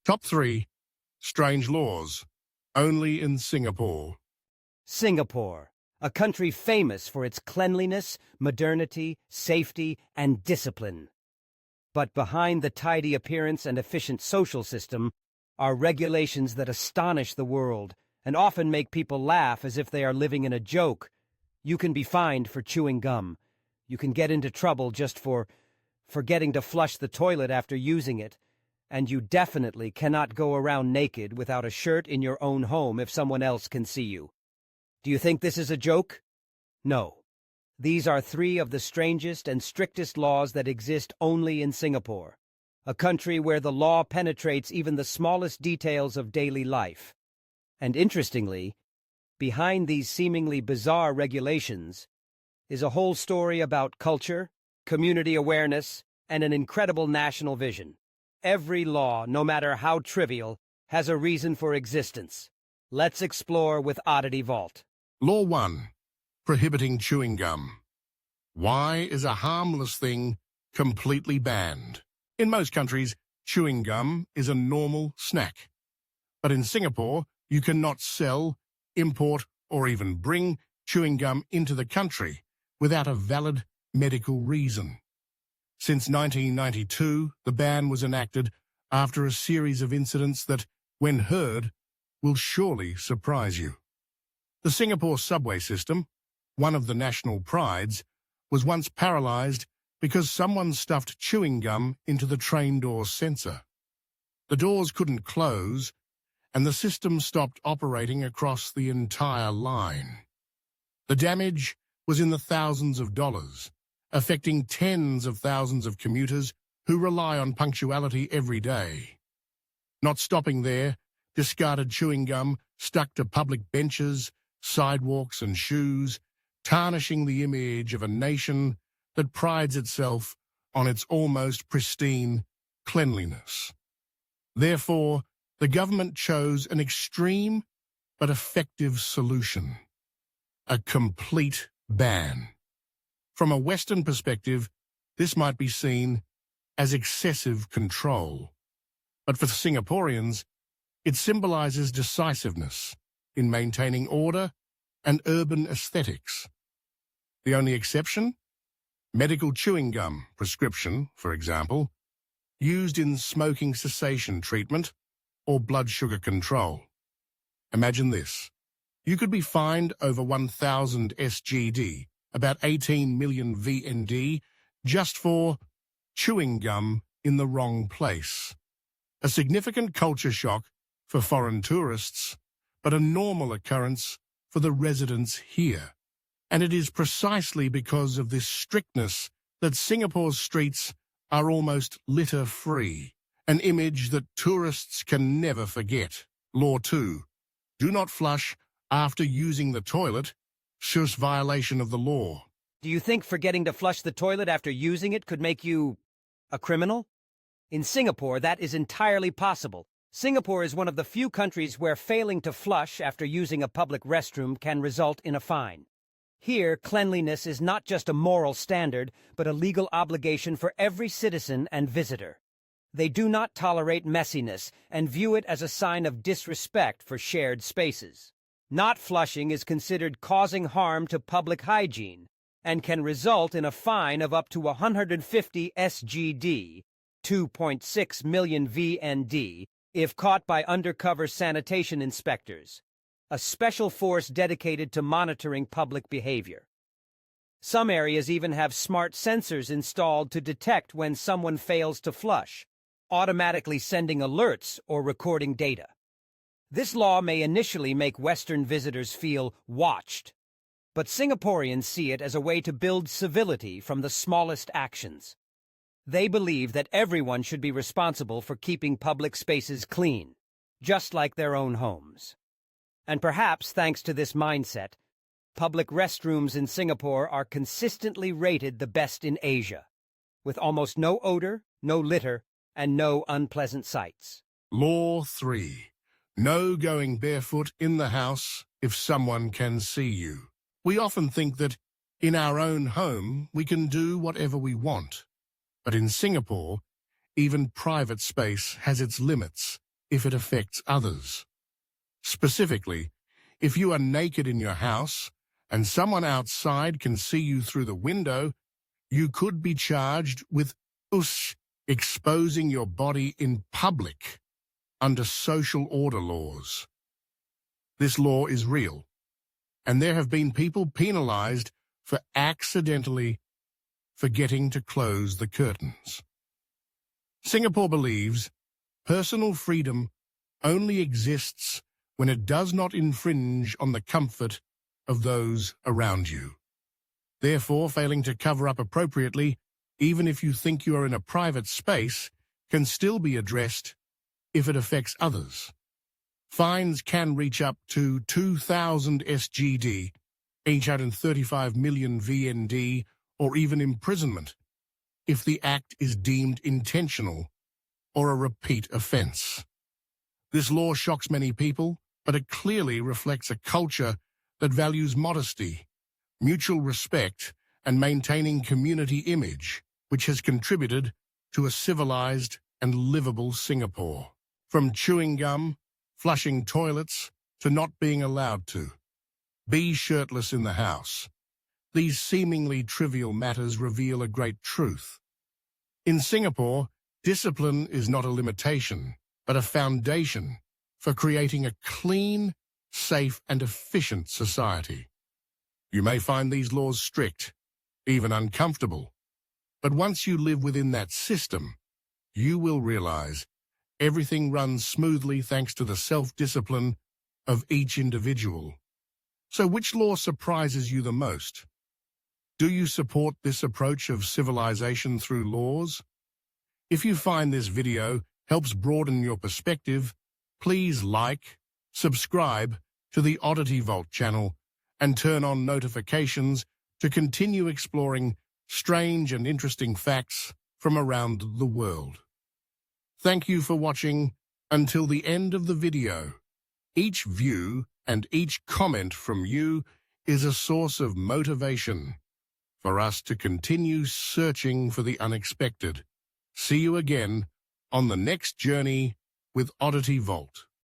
Top 3. Strange laws. Only in Singapore. Singapore, a country famous for its cleanliness, modernity, safety, and discipline. But behind the tidy appearance and efficient social system are regulations that astonish the world and often make people laugh as if they are living in a joke. You can be fined for chewing gum. You can get into trouble just for forgetting to flush the toilet after using it. And you definitely cannot go around naked without a shirt in your own home if someone else can see you. Do you think this is a joke? No. These are 3 of the strangest and strictest laws that exist only in Singapore, a country where the law penetrates even the smallest details of daily life. And interestingly, behind these seemingly bizarre regulations is a whole story about culture, community awareness, and an incredible national vision. Every law, no matter how trivial, has a reason for existence. Let's explore with Oddity Vault. Law 1. Prohibiting chewing gum. Why is a harmless thing completely banned? In most countries, chewing gum is a normal snack. But in Singapore, you cannot sell, import, or even bring chewing gum into the country without a valid medical reason. Since 1992, the ban was enacted after a series of incidents that, when heard, will surely surprise you. The Singapore subway system, one of the national prides, was once paralyzed because someone stuffed chewing gum into the train door sensor. The doors couldn't close, and the system stopped operating across the entire line. The damage was in the thousands of dollars, affecting tens of thousands of commuters who rely on punctuality every day. Not stopping there, discarded chewing gum stuck to public benches, sidewalks and shoes, tarnishing the image of a nation that prides itself on its almost pristine cleanliness. Therefore, the government chose an extreme but effective solution: a complete ban. From a Western perspective, this might be seen as excessive control. But for Singaporeans, it symbolizes decisiveness in maintaining order and urban aesthetics. The only exception? Medical chewing gum prescription, for example, used in smoking cessation treatment or blood sugar control. Imagine this. You could be fined over 1,000 SGD, about 18 million VND, just for chewing gum in the wrong place. A significant culture shock for foreign tourists, but a normal occurrence for the residents here. And it is precisely because of this strictness that Singapore's streets are almost litter-free, an image that tourists can never forget. Law 2. Do not flush after using the toilet. Sus violation of the law. Do you think forgetting to flush the toilet after using it could make you a criminal? In Singapore, that is entirely possible. Singapore is one of the few countries where failing to flush after using a public restroom can result in a fine. Here, cleanliness is not just a moral standard, but a legal obligation for every citizen and visitor. They do not tolerate messiness and view it as a sign of disrespect for shared spaces. Not flushing is considered causing harm to public hygiene and can result in a fine of up to 150 SGD, 2.6 million VND, if caught by undercover sanitation inspectors, a special force dedicated to monitoring public behavior. Some areas even have smart sensors installed to detect when someone fails to flush, automatically sending alerts or recording data. This law may initially make Western visitors feel watched, but Singaporeans see it as a way to build civility from the smallest actions. They believe that everyone should be responsible for keeping public spaces clean, just like their own homes. And perhaps thanks to this mindset, public restrooms in Singapore are consistently rated the best in Asia, with almost no odor, no litter, and no unpleasant sights. Law 3. No going barefoot in the house if someone can see you. We often think that in our own home we can do whatever we want. But in Singapore, even private space has its limits, if it affects others. Specifically, if you are naked in your house and someone outside can see you through the window, you could be charged with exposing your body in public under social order laws. This law is real, and there have been people penalized for accidentally forgetting to close the curtains. Singapore believes personal freedom only exists when it does not infringe on the comfort of those around you. Therefore, failing to cover up appropriately, even if you think you are in a private space, can still be addressed if it affects others. Fines can reach up to 2,000 SGD, 835 million VND, or even imprisonment if the act is deemed intentional or a repeat offence. This law shocks many people, but it clearly reflects a culture that values modesty, mutual respect, and maintaining community image, which has contributed to a civilized and livable Singapore. From chewing gum, flushing toilets, to not being allowed to be shirtless in the house, these seemingly trivial matters reveal a great truth. In Singapore, discipline is not a limitation, but a foundation for creating a clean, safe, and efficient society. You may find these laws strict, even uncomfortable, but once you live within that system, you will realize everything runs smoothly thanks to the self-discipline of each individual. So which law surprises you the most? Do you support this approach of civilization through laws? If you find this video helps broaden your perspective, please like, subscribe to the Oddity Vault channel, and turn on notifications to continue exploring strange and interesting facts from around the world. Thank you for watching until the end of the video. Each view and each comment from you is a source of motivation for us to continue searching for the unexpected. See you again on the next journey with Oddity Vault.